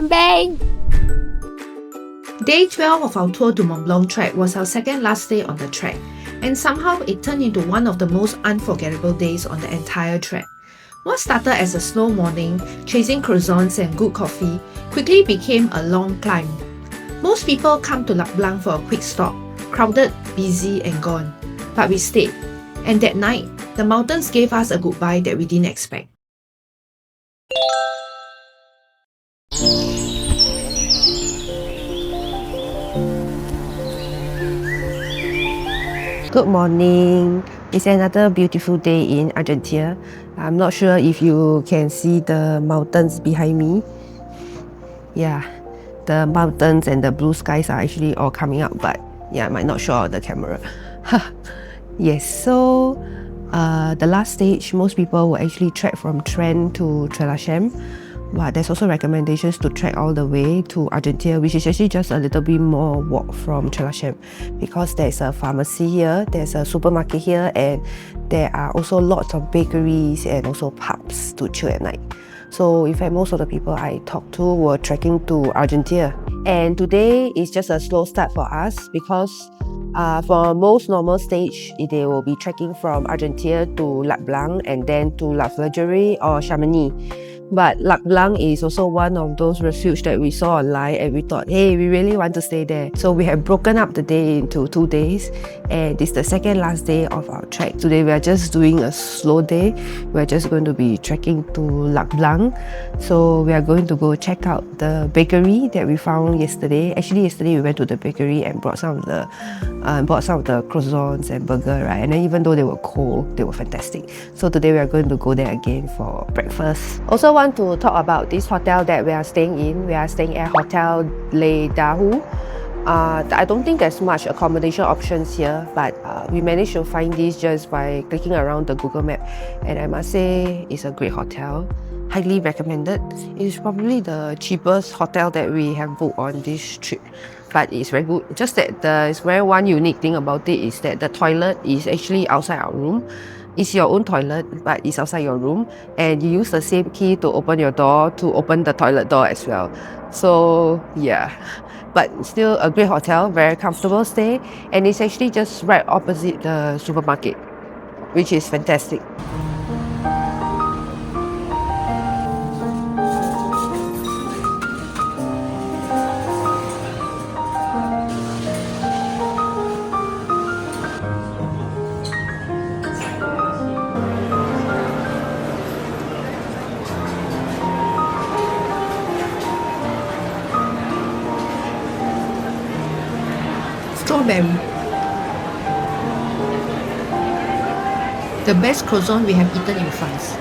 Bang! Day 12 of our Tour du Mont Blanc trek was our second last day on the trek, and somehow it turned into one of the most unforgettable days on the entire trek. What started as a slow morning, chasing croissants and good coffee, quickly became a long climb. Most people come to Lac Blanc for a quick stop, crowded, busy and gone. But we stayed, and that night, the mountains gave us a goodbye that we didn't expect. Good morning. It's another beautiful day in Argentiere. I'm not sure if you can see the mountains behind me. Yeah, the mountains and the blue skies are actually all coming out, but yeah, I might not show out the camera. Yes, so the last stage, most people will actually trek from Trent to Trelachem. But there's also recommendations to trek all the way to Argentiere, which is actually just a little bit more walk from Trelachem, because there's a pharmacy here, there's a supermarket here, and there are also lots of bakeries and also pubs to chill at night. So in fact, most of the people I talked to were trekking to Argentiere. And today is just a slow start for us because for most normal stage, they will be trekking from Argentiere to Lac Blanc and then to La Fleugerie or Chamonix. But Lac Blanc is also one of those refuges that we saw online and we thought, hey, we really want to stay there. So we have broken up the day into 2 days, and this is the second last day of our trek. Today we are just doing a slow day. We're just going to be trekking to Lac Blanc. So we are going to go check out the bakery that we found yesterday. Actually, yesterday we went to the bakery and bought some of the croissants and burger, right? And then even though they were cold, they were fantastic. So today we are going to go there again for breakfast. Also want to talk about this hotel that we are staying in. We are staying at Hotel Le Dahu. I don't think there's much accommodation options here, but we managed to find this just by clicking around the Google map, and I must say it's a great hotel. Highly recommended. It's probably the cheapest hotel that we have booked on this trip, but it's very good. Just that there's very one unique thing about it is that the toilet is actually outside our room. It's your own toilet, but it's outside your room, and you use the same key to open your door to open the toilet door as well. So yeah, but still a great hotel, very comfortable stay, and it's actually just right opposite the supermarket, which is fantastic. Strawberry. The best croissant we have eaten in France.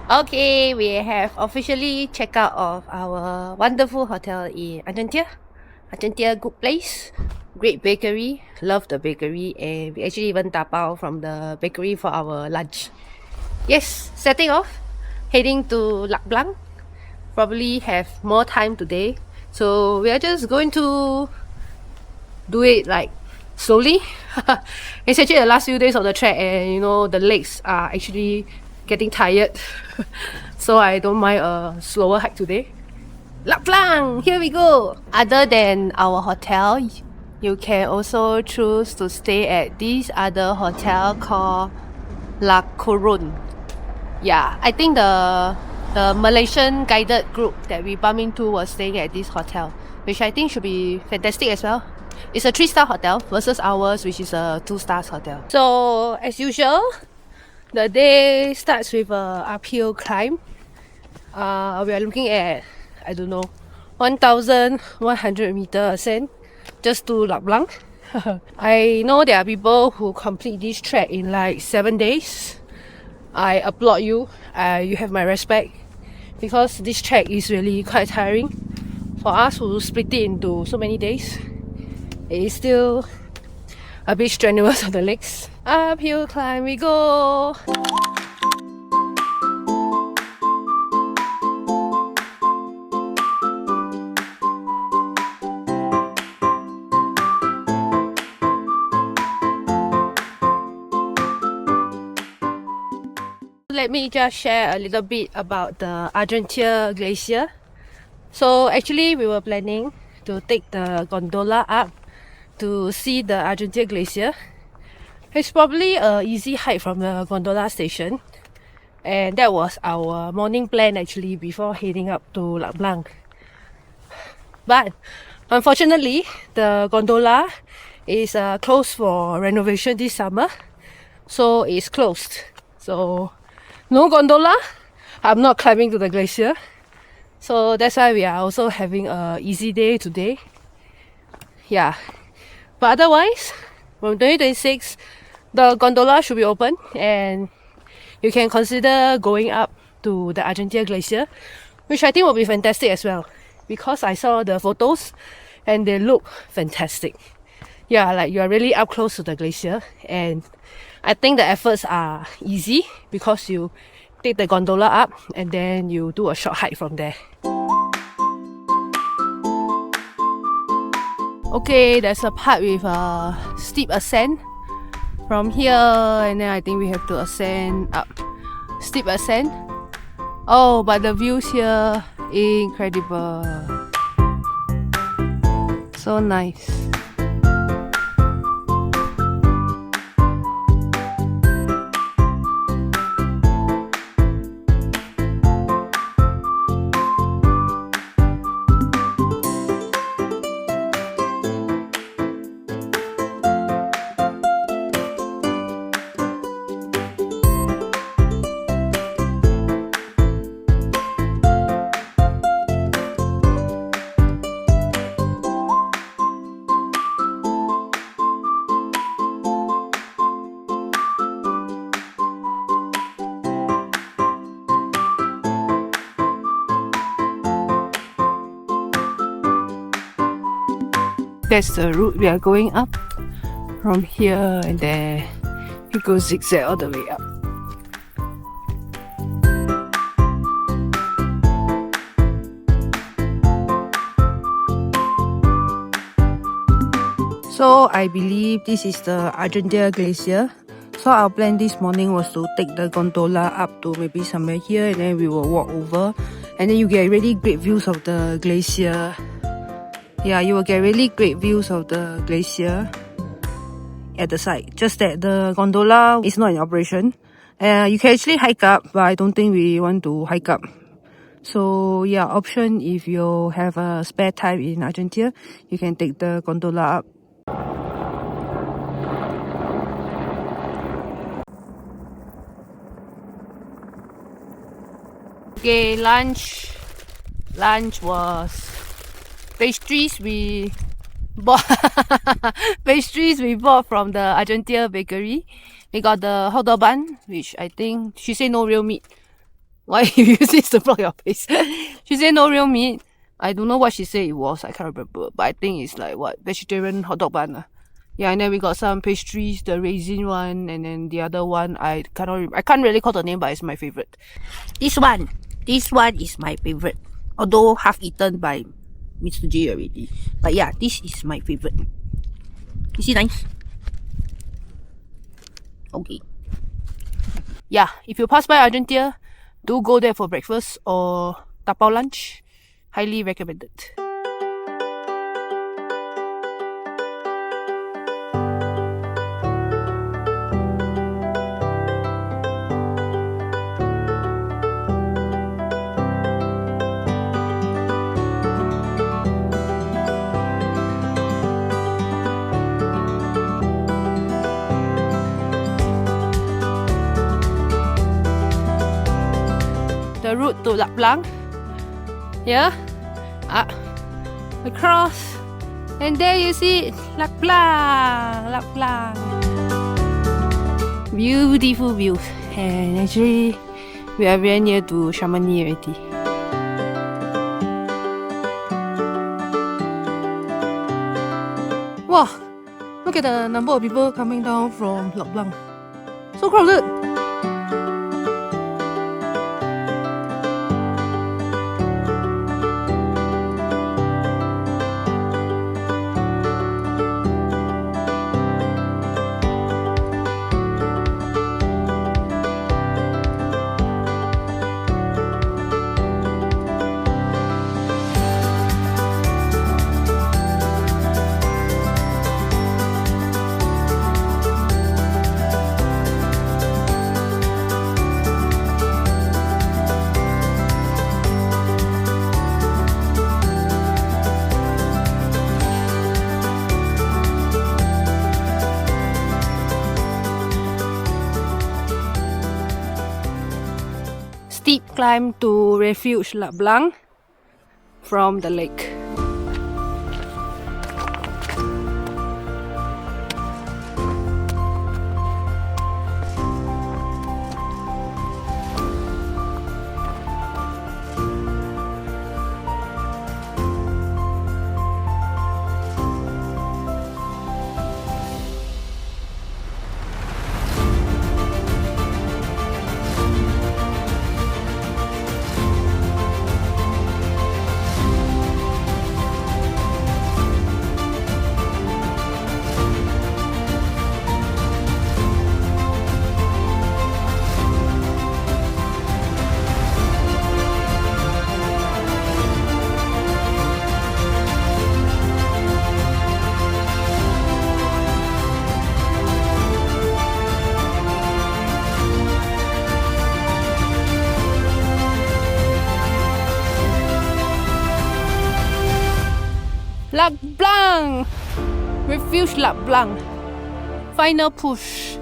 Okay, we have officially checked out of our wonderful hotel in Argentiere. Argentiere, good place, great bakery, love the bakery, and we actually even tapao from the bakery for our lunch. Yes, setting off, heading to Lac Blanc. Probably have more time today, so we are just going to do it like slowly. It's actually the last few days of the trek, and you know the legs are actually getting tired. So I don't mind a slower hike today. Lac Blanc, here we go. Other than our hotel, you can also choose to stay at this other hotel called La Couronne. Yeah, I think the Malaysian guided group that we bumped into was staying at this hotel, which I think should be fantastic as well. It's a 3-star hotel versus ours, which is a 2-star hotel. So as usual, the day starts with a uphill climb. We are looking at, I don't know, 1,100 meter ascent just to Lac Blanc. I know there are people who complete this trek in like 7 days. I applaud you. You have my respect, because this trek is really quite tiring. For us who split it into so many days, it is still a bit strenuous on the legs. Uphill climb we go. Let me just share a little bit about the Argentiere Glacier. So actually we were planning to take the gondola up to see the Argentiere glacier. It's probably an easy hike from the gondola station, and that was our morning plan actually before heading up to Lac Blanc. But unfortunately, the gondola is closed for renovation this summer, so it's closed. So no gondola. I'm not climbing to the glacier. So that's why we are also having a easy day today. Yeah. But otherwise, from 2026, the gondola should be open and you can consider going up to the Argentiere glacier, which I think will be fantastic as well, because I saw the photos and they look fantastic. Yeah, like you are really up close to the glacier, and I think the efforts are easy because you take the gondola up and then you do a short hike from there. Okay, there's a part with a steep ascent from here, and then I think we have to ascend up. Steep ascent. Oh, but the views here, incredible. So nice. That's the route we are going up from here, and then it goes zigzag all the way up. So I believe this is the Argentiere glacier. So our plan this morning was to take the gondola up to maybe somewhere here, and then we will walk over, and then you get really great views of the glacier. Yeah, you will get really great views of the glacier at the side. Just that the gondola is not in operation. You can actually hike up, but I don't think we want to hike up. So yeah, option if you have a spare time in Argentiere, you can take the gondola up. Okay, lunch was pastries we bought. Pastries we bought from the Argentiere bakery. We got the hot dog bun, which I think she said no real meat. Why you use this to block your face? She said no real meat. I don't know what she said it was. I can't remember, but I think it's like what, vegetarian hot dog bun. Yeah, and then we got some pastries, the raisin one, and then the other one I can't really call the name, but it's my favorite. This one is my favorite, although half eaten by Mr. J already. But yeah, this is my favorite. Is it nice? Okay. Yeah, if you pass by Argentiere, do go there for breakfast or tapao lunch. Highly recommended. The route to Lac Blanc. Yeah, up, across, and there you see it, Lac Blanc, Lac Blanc. Beautiful views, and actually we are very near to Chamonix already. Wow, look at the number of people coming down from Lac Blanc. So crowded. climb to Refuge Lac Blanc from the lake. Lac Blanc! Refuge Lac Blanc. Final push.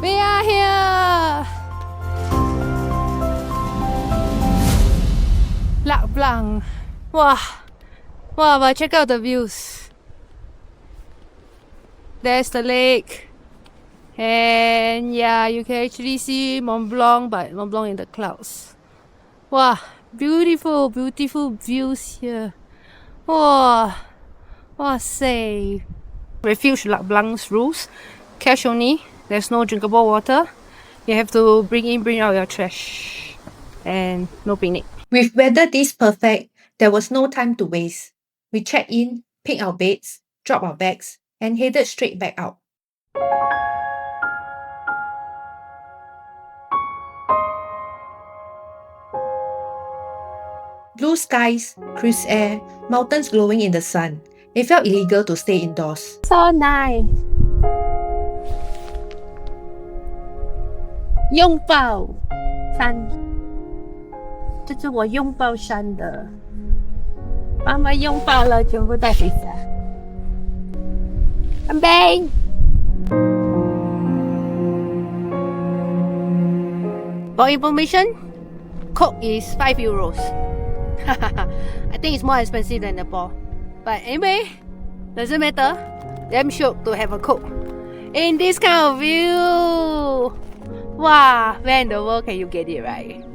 We are here! Lac Blanc. Wow! Wow, but check out the views. There's the lake, and yeah, you can actually see Mont Blanc, but Mont Blanc in the clouds. Wow, beautiful, beautiful views here. Wow, wow, say. Refuge Lac Blanc's rules: cash only. There's no drinkable water. You have to bring out your trash, and no picnic. With weather this perfect, there was no time to waste. We checked in, picked our beds, dropped our bags, and headed straight back out. Blue skies, crisp air, mountains glowing in the sun. It felt illegal to stay indoors. So nice. 拥抱山，这是我拥抱山的。妈妈拥抱了，全部带回家。干杯！ For information, Coke is 5 euros. I think it's more expensive than Nepal. But anyway, doesn't matter. Damn sure to have a Coke in this kind of view. Wow, where in the world can you get it, right?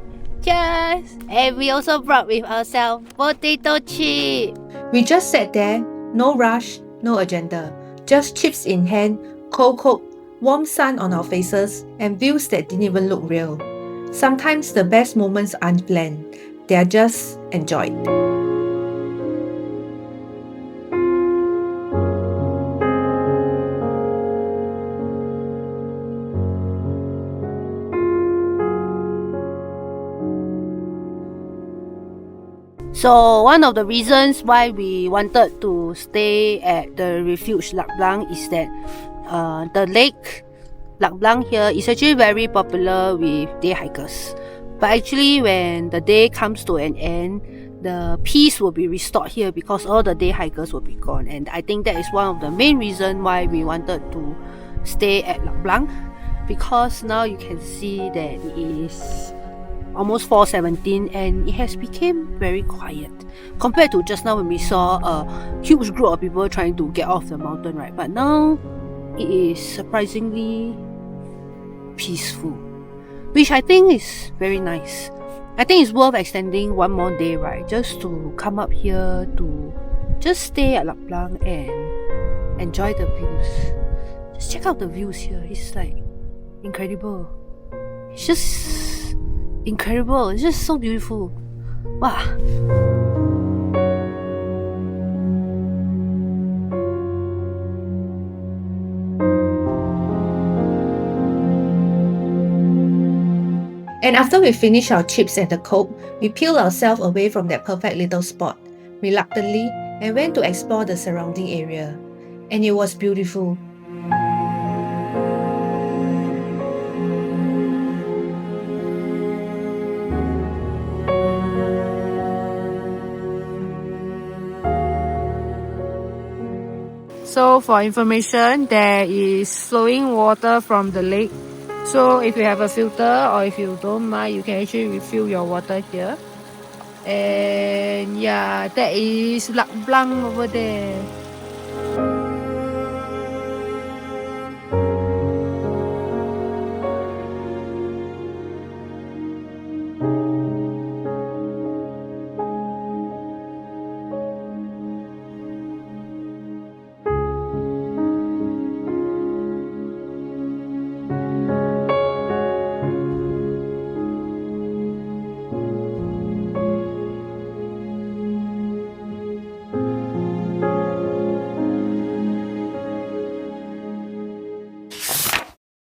Cheers! And we also brought with ourselves potato chip. We just sat there, no rush, no agenda. Just chips in hand, cold Coke, warm sun on our faces, and views that didn't even look real. Sometimes the best moments aren't planned, they are just enjoyed. So one of the reasons why we wanted to stay at the Refuge Lac Blanc is that the lake Lac Blanc here is actually very popular with day hikers. But actually when the day comes to an end, the peace will be restored here because all the day hikers will be gone. And I think that is one of the main reasons why we wanted to stay at Lac Blanc, because now you can see that it is almost 4:17 and it has become very quiet compared to just now when we saw a huge group of people trying to get off the mountain, right? But now it is surprisingly peaceful, which I think is very nice. I think it's worth extending one more day, right? Just to come up here to just stay at Lac Blanc and enjoy the views. Just check out the views here. It's like incredible. It's just incredible. It's just so beautiful. Wow. And after we finished our chips and the Coke, we peeled ourselves away from that perfect little spot, reluctantly, and went to explore the surrounding area. And it was beautiful. So for information, there is flowing water from the lake. So if you have a filter or if you don't mind, you can actually refill your water here. And yeah, that is Lac Blanc over there.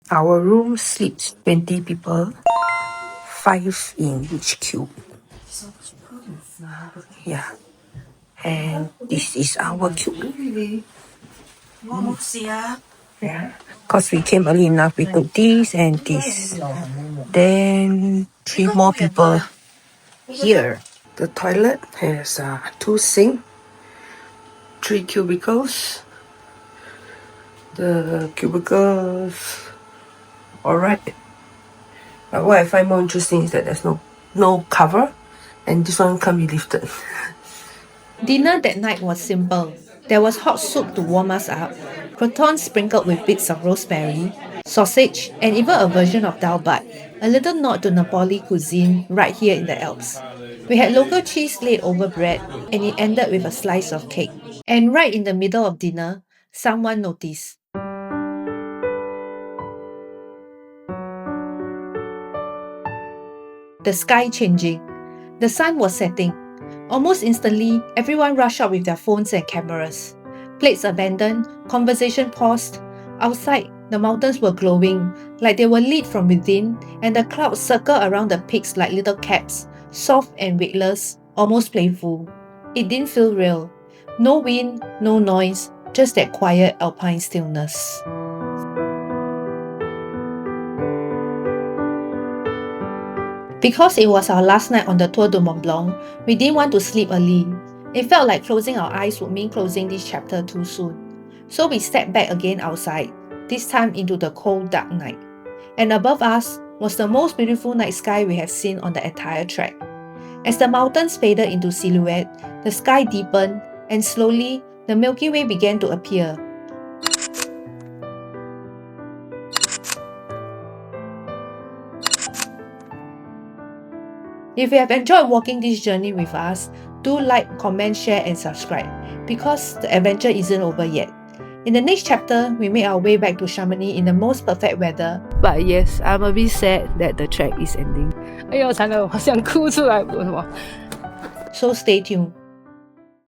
Our room sleeps 20 people, 5 in each cube. Yeah. And this is our cube. Yeah. Because we came early enough, we took this and this. Then 3 more people here. The toilet has 2 sinks, 3 cubicles. The cubicles, alright. But what I find more interesting is that there's no cover, and this one can't be lifted. Dinner that night was simple. There was hot soup to warm us up, croissants sprinkled with bits of rosemary, sausage, and even a version of dal bhat, a little nod to Nepali cuisine right here in the Alps. We had local cheese laid over bread, and it ended with a slice of cake. And right in the middle of dinner, someone noticed. The sky changing. The sun was setting. Almost instantly, everyone rushed out with their phones and cameras. Plates abandoned, conversation paused. Outside, the mountains were glowing, like they were lit from within, and the clouds circled around the peaks like little caps, soft and weightless, almost playful. It didn't feel real. No wind, no noise, just that quiet alpine stillness. Because it was our last night on the Tour du Mont Blanc, we didn't want to sleep early. It felt like closing our eyes would mean closing this chapter too soon. So we stepped back again outside, this time into the cold, dark night. And above us was the most beautiful night sky we have seen on the entire trek. As the mountains faded into silhouette, the sky deepened, and slowly, the Milky Way began to appear. If you have enjoyed walking this journey with us, do like, comment, share and subscribe, because the adventure isn't over yet. In the next chapter, we make our way back to Chamonix in the most perfect weather. But yes, I'm a bit sad that the trek is ending. 哎呦，惨了，我想哭出来，为什么？ So stay tuned.